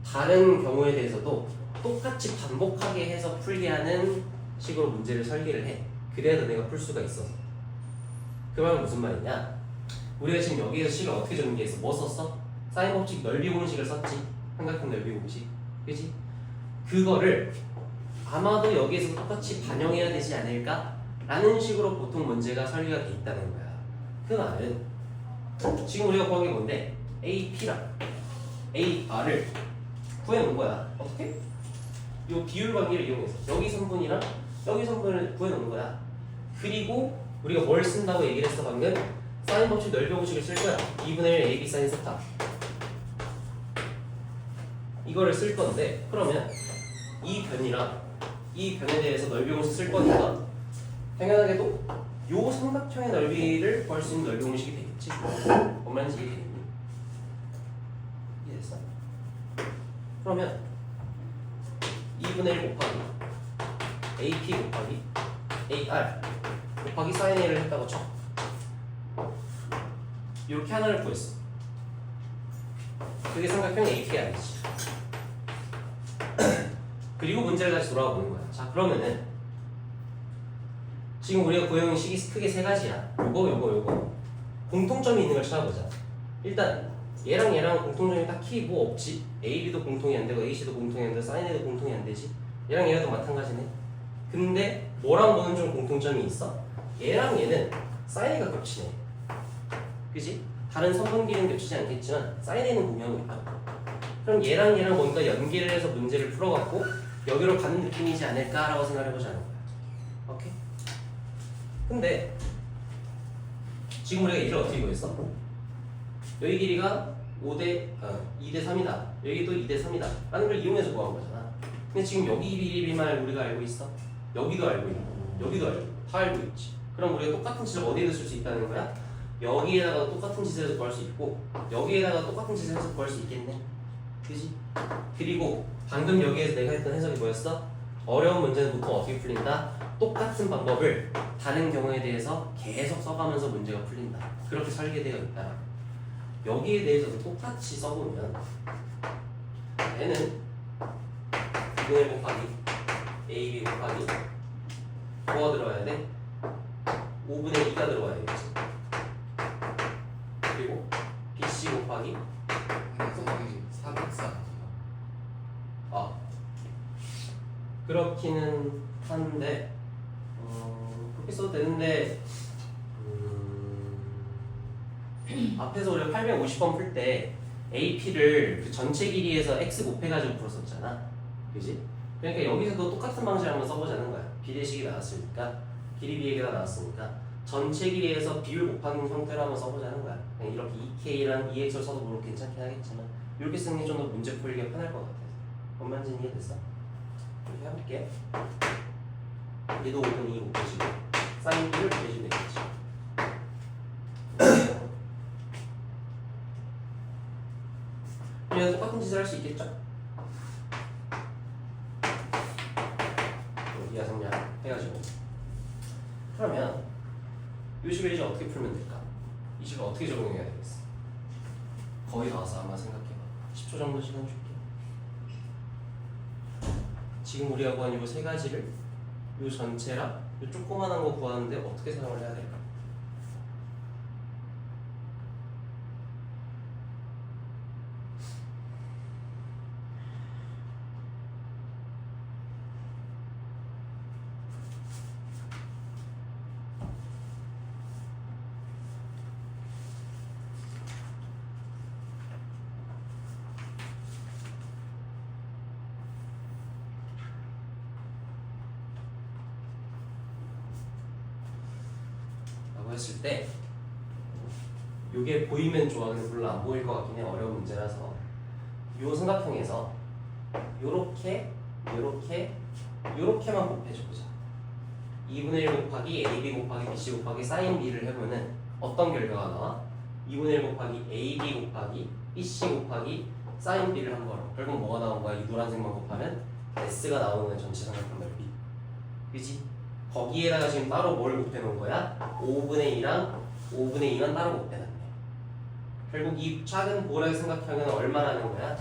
다른 경우에 대해서도 똑같이 반복하게 해서 풀게 하는 식으로 문제를 설계를 해. 그래야 너네가 풀 수가 있어서. 그 말은 무슨 말이냐? 우리가 지금 여기에서 식을 어떻게 정리했어? 뭐 썼어? 사인 법칙 넓이 공식을 썼지. 삼각형 넓이 공식. 그지? 그거를 아마도 여기에서 똑같이 반영해야 되지 않을까? 라는 식으로 보통 문제가 설계가 돼 있다는 거야. 그 말은 지금 우리가 구한 게 뭔데? AP랑 AR을 구해놓은 거야. 어떻게? 이 비율 관계를 이용해서 여기 성분이랑 여기 성분을 구해놓은 거야. 그리고 우리가 뭘 쓴다고 얘기를 했어 방금? 사인 법칙 넓이 공식을 쓸 거야. 2분의 1 AB 사인 세타 이거를 쓸 건데 그러면 이 변이랑 이 변에 대해서 넓이 공식 쓸 거니까 당연하게도 요 삼각형의 넓이를 구할 수 있는 넓이 공식이 되겠지. 뭔 말인지 이해되겠니? 이해됐어? 그러면 2분의 1 곱하기 AP 곱하기 AR 곱하기 사인 A를 했다고 쳐. 이렇게 하나를 구했어. 그게 삼각형 APR이지. 그리고 문제를 다시 돌아가 보는 거야. 자 그러면은 지금 우리가 구해온 식이 크게 세 가지야. 요거 공통점이 있는 걸 찾아보자. 일단 얘랑 얘랑 공통점이 딱히 뭐 없지. AB도 공통이 안 되고 AC도 공통이 안 되고 사인 A도 공통이 안 되지. 얘랑 얘랑도 마찬가지네. 근데 뭐랑 뭐는 좀 공통점이 있어? 얘랑 얘는 사인 A가 겹치네. 그지? 다른 성분끼리는 겹치지 않겠지만 사인 A는 공유하고 있다. 그럼 얘랑 얘랑 뭔가 연계를 해서 문제를 풀어갖고 여기로 가는 느낌이지 않을까라고 생각해보자는 거야. 오케이? 근데 지금 우리가 이를 어떻게 구했어? 여기 길이가 2대3이다. 여기도 2대3이다. 라는 걸 이용해서 구한 거잖아. 근데 지금 여기 길이만 우리가 알고 있어? 여기도 알고 있고 여기도 알고 있고 다 알고 있지. 그럼 우리가 똑같은 짓을 어디에도 쓸 수 있다는 거야? 여기에다가 똑같은 짓을 해서 구할 수 있고 여기에다가 똑같은 짓을 해서 구할 수 있겠네. 그지? 그리고 방금 여기에서 내가 했던 해석이 뭐였어? 어려운 문제는 보통 어떻게 풀린다? 똑같은 방법을 다른 경우에 대해서 계속 써가면서 문제가 풀린다. 그렇게 설계되어 있다. 여기에 대해서도 똑같이 써보면 얘는 2분의 곱하기 AB 곱하기 뭐가 들어가야 돼? 5분의 2가 들어가야겠지. 그리고 BC 곱하기 거기 사각사 아 그렇기는 한데 그렇게 써도 되는데 앞에서 우리가 850번 풀 때 AP를 그 전체 길이에서 X 곱해가지고 풀었었잖아. 그지? 그러니까 여기서도 똑같은 방식을 한번 써보자는 거야. 비례식이 나왔으니까 길이 비례가 나왔으니까 전체 길이에서 비율 곱하는 형태로 한번 써보자는 거야. 그냥 이렇게 2K랑 2X를 써도 물론 괜찮긴 하겠지만 이렇게 쓰는 게 좀 더 문제 풀기가 편할 것 같아서. 엄만진 이해됐어? 이렇게 해볼게. 얘도 5분의 2 곱해지고 사인 B를 곱해주면 되겠지. 그냥 똑같은 짓을 할 수 있겠죠? 이하성량 해가지고 그러면 이 식을 이제 어떻게 풀면 될까? 이 식을 어떻게 적용해야 되겠어? 거의 다 왔어. 아마 생각해봐. 10초 정도 시간 줄게. 지금 우리가 구한 이 세 가지를 이 전체랑 이 조그만한 거 구하는데 어떻게 사용을 해야 될까? 했을 때 이게 보이면 좋아. 근데 물론 안 보일 것 같긴 해. 어려운 문제라서 이 삼각형에서 요렇게만 곱해줘보자. 2분의 1 곱하기 AB 곱하기 BC 곱하기 sin B를 해보면 어떤 결과가 나와? 2분의 1 곱하기 AB 곱하기 BC 곱하기 sin B를 한 거로 결국 뭐가 나온 거야? 이 노란색만 곱하면 S가 나오는 전체 삼각형 넓이. 그지? 거기에다가 지금 따로 뭘 곱해놓은 거야? 5분의 2랑 5분의 2만 따로 곱해놨네. 결국 이 작은 보라의 삼각형은 얼마라는 거야?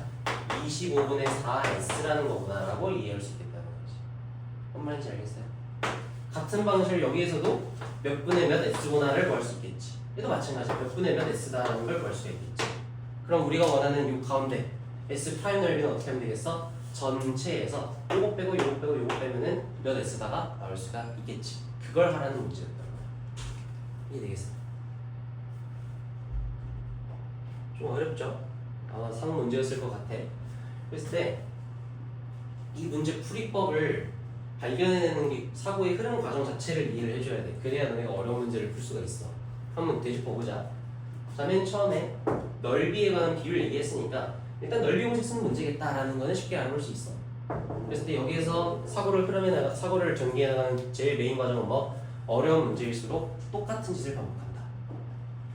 25분의 4S라는 거구나 라고 이해할 수 있겠다는 거지. 뭔 말인지 알겠어요? 같은 방식을 여기에서도 몇 분의 몇 S구나를 구할 수 있겠지. 얘도 마찬가지야. 몇 분의 몇 S다라는 걸 구할 수가 있겠지. 그럼 우리가 원하는 이 가운데 S 프라임 넓이는 어떻게 하면 되겠어? 전체에서 요거 빼고 요거 빼고 요거 빼면은 몇 S다가 나올 수가 있겠지. 그걸 하라는 문제였던 거야. 이해되겠어? 좀 어렵죠? 아마 상 문제였을 것 같아. 그랬을 때 이 문제 풀이법을 발견해내는 게 사고의 흐름 과정 자체를 이해를 해줘야 돼. 그래야 너네가 어려운 문제를 풀 수가 있어. 한번 되짚어보자. 자, 맨 처음에 넓이에 관한 비율을 얘기했으니까 일단 넓이 공식 쓰는 문제겠다라는 거는 쉽게 알아볼 수 있어. 그래서 여기에서 사고를 전개해 나가는 제일 메인 과정은 뭐? 어려운 문제일수록 똑같은 짓을 반복한다.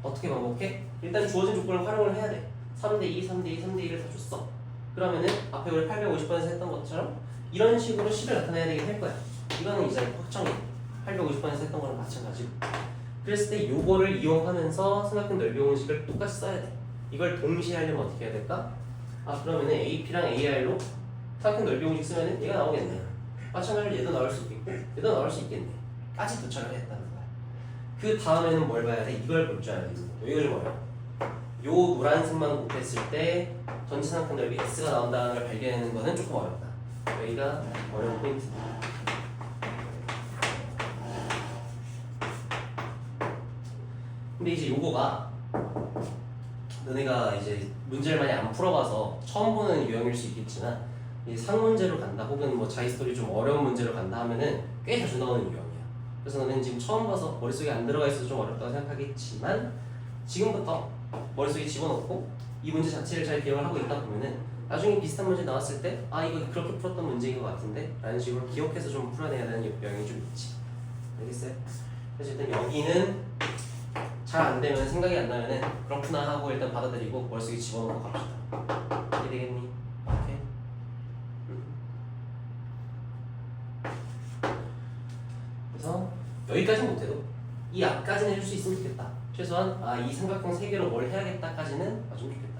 어떻게 반복해? 일단 주어진 조건을 활용을 해야 돼. 3대2, 3대2, 3대2를 다 줬어. 그러면은 앞에 우리 850번에서 했던 것처럼 이런 식으로 식을 나타내야 되긴 할 거야. 이거는 이제 확정해. 850번에서 했던 거랑 마찬가지고. 그랬을 때 요거를 이용하면서 삼각형 넓이 공식을 똑같이 써야 돼. 이걸 동시에 하려면 어떻게 해야 될까? 그러면은 AP랑 AR로 삼각형 넓이 공식 쓰면은 얘가 나오겠네. 마찬가지로 얘도 나올 수 있겠고 얘도 나올 수 있겠네. 까지 도착을 했다는 거야. 그 다음에는 뭘 봐야 돼? 이걸 볼 줄 알아야 돼. 이거 좀 어려워. 요 노란색만 곱했을 때 전체 삼각형 넓이 S가 나온다는 걸 발견하는 거는 조금 어렵다. 여기가 어려운 포인트다. 근데 이제 요거가 너네가 이제 문제를 많이 안 풀어봐서 처음 보는 유형일 수 있겠지만 이 상문제로 간다 혹은 뭐 자기스토리 좀 어려운 문제로 간다 하면은 꽤 자주 나오는 유형이야. 그래서 너는 지금 처음 봐서 머릿속에 안 들어가 있어서 좀 어렵다고 생각하겠지만 지금부터 머릿속에 집어넣고 이 문제 자체를 잘 기억을 하고 있다 보면은 나중에 비슷한 문제 나왔을 때 이거 그렇게 풀었던 문제인 것 같은데 라는 식으로 기억해서 좀 풀어내야 되는 유형이 좀 있지. 알겠어요? 그래서 일단 여기는 잘 안 되면 생각이 안 나면은 그렇구나 하고 일단 받아들이고 머릿속에 집어넣고 갑시다. 이해 되겠니? 오케이. 그래서 여기까지 못해도 이 앞까지는 해줄 수 있으면 좋겠다. 최소한 이 삼각형 3개로 뭘 해야겠다까지는 맞으면 좋겠다.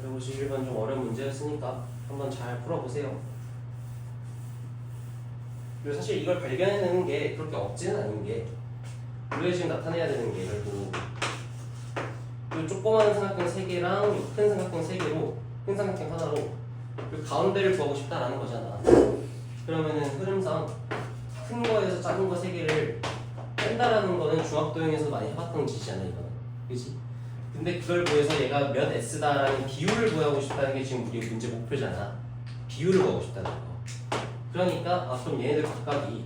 그리고 51번 좀 어려운 문제였으니까 한번 잘 풀어보세요. 그리고 사실 이걸 발견해내는 게 그렇게 억지는 아닌 게 우리가 지금 나타내야 되는 게 결국 이 조그마한 삼각형 3개랑 이 큰 삼각형 3개로 큰 삼각형 하나로 이 가운데를 구하고 싶다라는 거잖아. 그러면은 흐름상 큰 거에서 작은 거 3개를 뺀다라는 거는 중학도형에서 많이 해봤던 짓이잖아 이거는. 그치? 근데 그걸 구해서 얘가 몇 S다라는 비율을 구하고 싶다는 게 지금 우리 문제 목표잖아. 비율을 구하고 싶다는 거. 그러니까 그럼 얘네들 각각이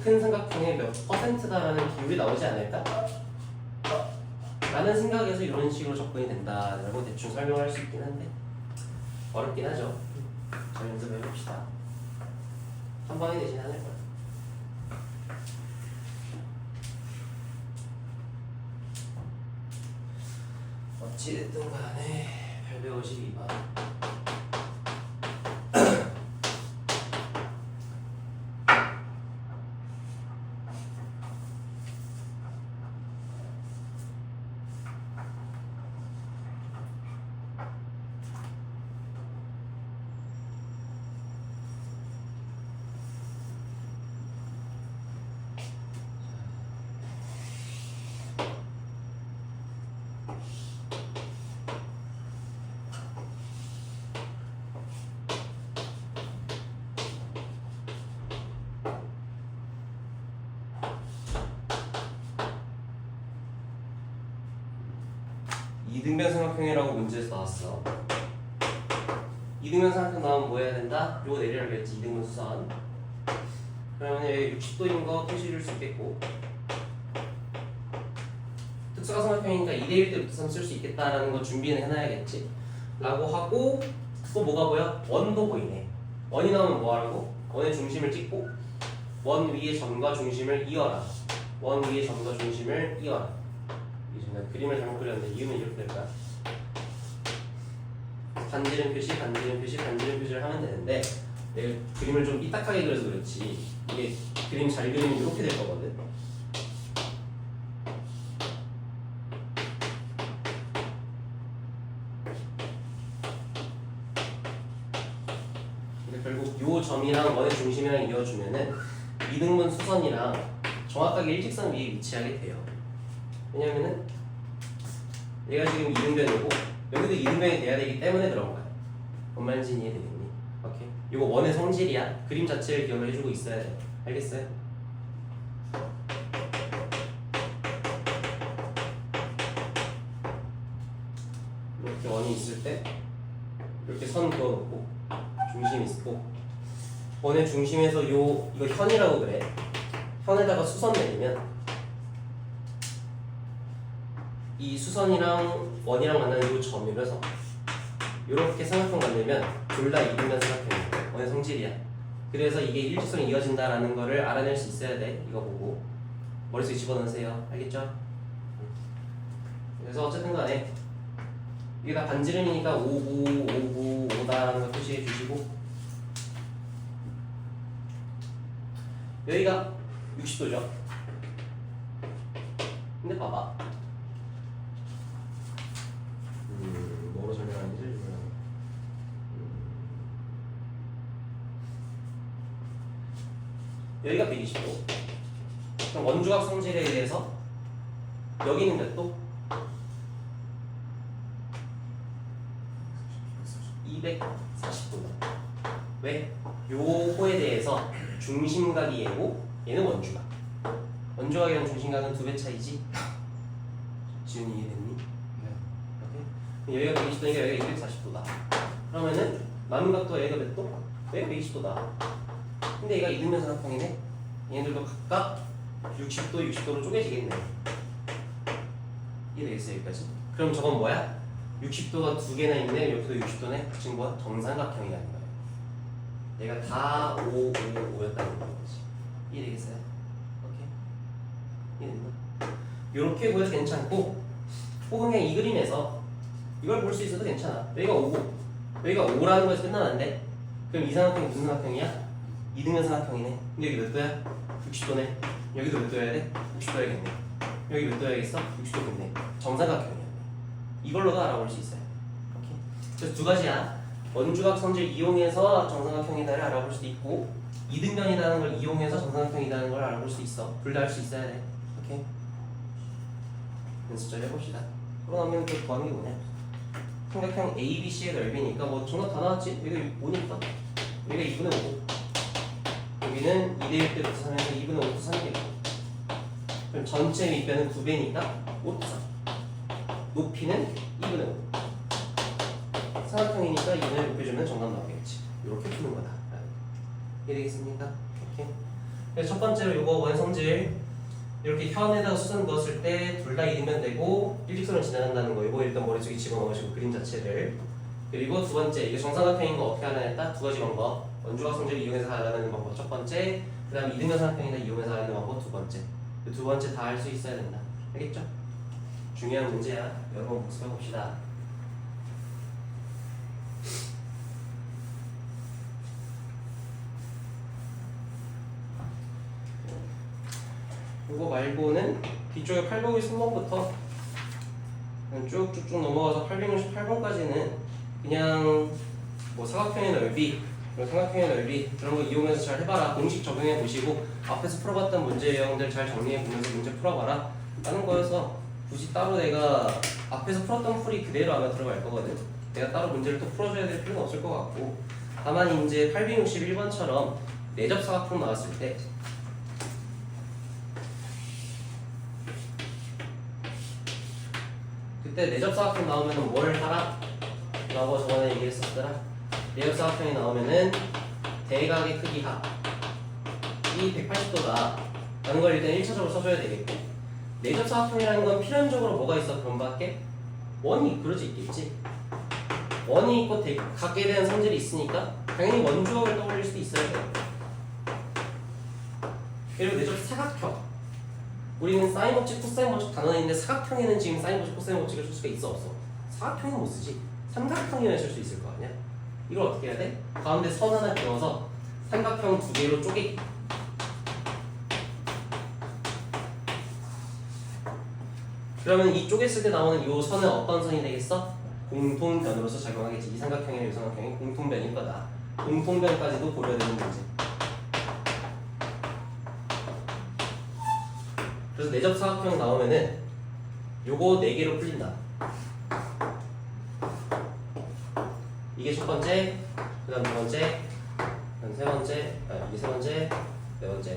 큰 삼각형의 몇 %다라는 비율이 나오지 않을까? 라는 생각에서 이런 식으로 접근이 된다라고 대충 설명할 수 있긴 한데 어렵긴 하죠. 잘 연습해봅시다. 한 방에 되진 않을 거야. 어찌됐든 간에 852번 이등변 삼각형이라고 문제에서 나왔어. 이등변 삼각형 나오면 뭐 해야 된다? 요거 내리라고 했지. 이등변 수선. 그러면 여기 60도인 거 표시해줄 수 있겠고, 특수가삼각형이니까 2대1 때부터 3 쓸 수 있겠다라는 거 준비는 해놔야겠지 라고 하고, 또 뭐가 보여? 원도 보이네. 원이 나오면 뭐 하라고? 원의 중심을 찍고 원 위의 점과 중심을 이어라. 원 위의 점과 중심을 이어라. 이제 내가 그림을 잘못 그렸는데 이유는 이렇게 될 거야. 반지름 표시, 반지름 표시, 반지름 표시를 하면 되는데, 내가 그림을 좀 삐딱하게 그려서 그렇지 이게 그림 잘 그리면 이렇게 될 거거든. 근데 결국 요 점이랑 원의 중심이랑 이어주면은 이등분 수선이랑 정확하게 일직선 위에 위치하게 돼요. 왜냐면은 얘가 지금 이등변이고 여기도 이등변이 돼야 되기 때문에 그런 거야. 뭔 말인지 이해되겠니? 오케이. 이거 원의 성질이야. 그림 자체를 기억을 해주고 있어야 돼. 알겠어요? 이렇게 원이 있을 때 이렇게 선 그어놓고 중심이 있고, 원의 중심에서 이거 현이라고 그래. 현에다가 수선 내리면 이 수선이랑 원이랑 만나는 이 점이라서 이렇게 삼각형 만들면 둘 다 이등변 삼각형이야. 원의 성질이야. 그래서 이게 일직선이 이어진다라는 거를 알아낼 수 있어야 돼. 이거 보고 머릿속에 집어넣으세요. 알겠죠? 그래서 어쨌든 간에 이게 다 반지름이니까 59, 59, 5다라는 거 표시해 주시고, 여기가 60도죠. 근데 봐봐. 뭐로 설명하는지 여기가 120도. 그럼 원주각 성질에 대해서 여기는 몇 도? 240도다. 왜? 요거에 대해서 중심각이 얘고 얘는 원주각. 원주각이랑 중심각은 2배 차이지? 지훈이 이해됐니? 네. 여기가 120도니까 여기가 240도다. 그러면은 남은 각도가 여기가 몇 도? 여기가 120도다. 근데 얘가 이등변 삼각형이네. 얘네들도 각각 60도, 60도로 쪼개지겠네. 이해되겠어요 여기까지? 그럼 저건 뭐야? 60도가 2개나 있네. 여기도 60도네. 지금 뭐야? 정삼각형이라는 거야. 얘가 다 5, 5, 5였다는 거지. 이해되겠어요? 오케이? 이해됐나? 요렇게 보여서 괜찮고, 혹은 그냥 이 그림에서 이걸 볼 수 있어도 괜찮아. 여기가 5고 여기가 5라는 거에서 끝나는데, 그럼 이 삼각형이 무슨 삼각형이야? 이등변 삼각형이네. 근데 여기 몇 도야? 60도네. 여기도 몇 도여야 돼? 60도야겠네. 여기 몇 도야겠어? 60도겠네. 정삼각형이야. 이걸로도 알아볼 수 있어요. 오케이? 그래서 두 가지야. 원주각 성질 이용해서 정삼각형이다를 알아볼 수도 있고, 이등변이라는 걸 이용해서 정삼각형이라는 걸 알아볼 수 있어. 둘 다 할 수 있어야 돼. 오케이? 연습 좀 해봅시다. 그러면 그 구하는 게 뭐냐? 삼각형 ABC의 넓이니까 뭐 정답 다 나왔지? 여기가 5니까 여기가 2분의 5고 여기는 2대1 때부터 3에서 2분의 5도 3이겠고, 그럼 전체 밑변은 2배니까 5도 3, 높이는 2분의 5. 삼각형이니까 2분의 6 빼주면 정답 나오겠지. 이렇게 푸는 거다. 이해되겠습니까? 오케이. 그래서 첫 번째로 요거 원의 성질, 이렇게 현에다가 수선 넣었을 때 둘 다 이등변 되고 일직선을 지나간다는 거, 이거 일단 머릿속에 집어넣으시고 그림 자체를. 그리고 두 번째, 이게 정삼각형인 거 어떻게 알아냈다? 두 가지 방법. 원주각 성질을 이용해서 알아내는 방법 첫 번째, 그 다음 이등변 삼각형이다 이용해서 알아내는 방법 두 번째. 그 두 번째 다 할 수 있어야 된다. 알겠죠? 중요한 문제야. 여러 번 복습해 봅시다. 이거 말고는 뒤쪽에 863번부터 쭉쭉쭉 넘어가서 868번까지는 그냥 뭐 사각형의 넓이, 삼각형의 넓이 그런 거 이용해서 잘 해봐라. 공식 적용해 보시고 앞에서 풀어봤던 문제 유형들 잘 정리해 보면서 문제 풀어봐라 라는 거여서, 굳이 따로 내가 앞에서 풀었던 풀이 그대로 아마 들어갈 거거든. 내가 따로 문제를 또 풀어줘야 될 필요는 없을 것 같고, 다만 이제 861번처럼 내접 사각형 나왔을 때 그때 내접사각형 나오면은 뭘 하라? 라고 저번에 얘기했었더라. 내접사각형이 나오면은 대각의 크기가 이 180도다 라는 걸 일단 1차적으로 써줘야 되겠고, 내접사각형이라는 건 필연적으로 뭐가 있어? 그런 밖에? 원이 그려져 있겠지. 원이 있고 각에 대한 성질이 있으니까 당연히 원주어를 떠올릴 수도 있어야 돼요. 그리고 내접 사각형, 우리는 사인 법칙, 코사인 법칙 단원에 있는데 사각형에는 지금 사인 법칙, 코사인 법칙을 쓸 수가 있어 없어? 사각형은 못 쓰지. 삼각형이나 쓸 수 있을 거 아니야? 이걸 어떻게 해야 돼? 가운데 선 하나 그어서 삼각형 두 개로 쪼개기. 그러면 이 쪼갰을 때 나오는 이 선은 어떤 선이 되겠어? 공통변으로서 작용하겠지. 이 삼각형이나 이 삼각형이 공통변일 거다. 공통변까지도 고려되는 문제. 그래서 내접 사각형 나오면은 요거 4개로 풀린다. 이게 첫 번째, 그 다음 두 번째, 그 다음 세 번째, 이게 세 번째, 네 번째.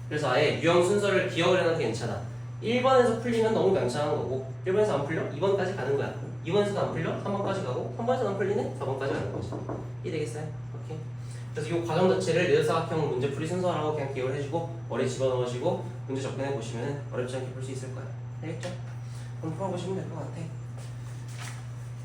그래서 아예 유형 순서를 기억을 해놔도 괜찮아. 1번에서 풀리면 너무 괜찮은 거고, 1번에서 안 풀려? 2번까지 가는 거야. 2번에서도 안 풀려? 3번까지 가고, 3번에서 안 풀리네? 4번까지 가는 거지. 이해 되겠어요? 오케이. 그래서 이 과정 자체를 내접사각형 문제풀이 순서라고 그냥 기억을 해주고 머리에 집어넣으시고 문제 접근해 보시면 어렵지 않게 풀 수 있을 거야. 알겠죠? 그럼 풀어보시면 될 것 같아.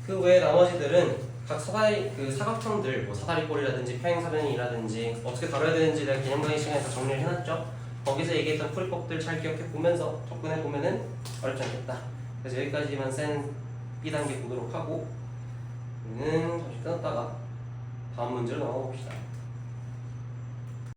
그 외에 나머지들은 각 사각형들, 뭐 사다리꼴이라든지 평행사변이라든지 어떻게 다뤄야 되는지 내가 개념 강의 시간에 다 정리를 해놨죠. 거기서 얘기했던 풀이법들 잘 기억해 보면서 접근해 보면은 어렵지 않겠다. 그래서 여기까지만 센 B단계 보도록 하고 우리는 잠시 끊었다가 다음 문제로 넘어가 봅시다.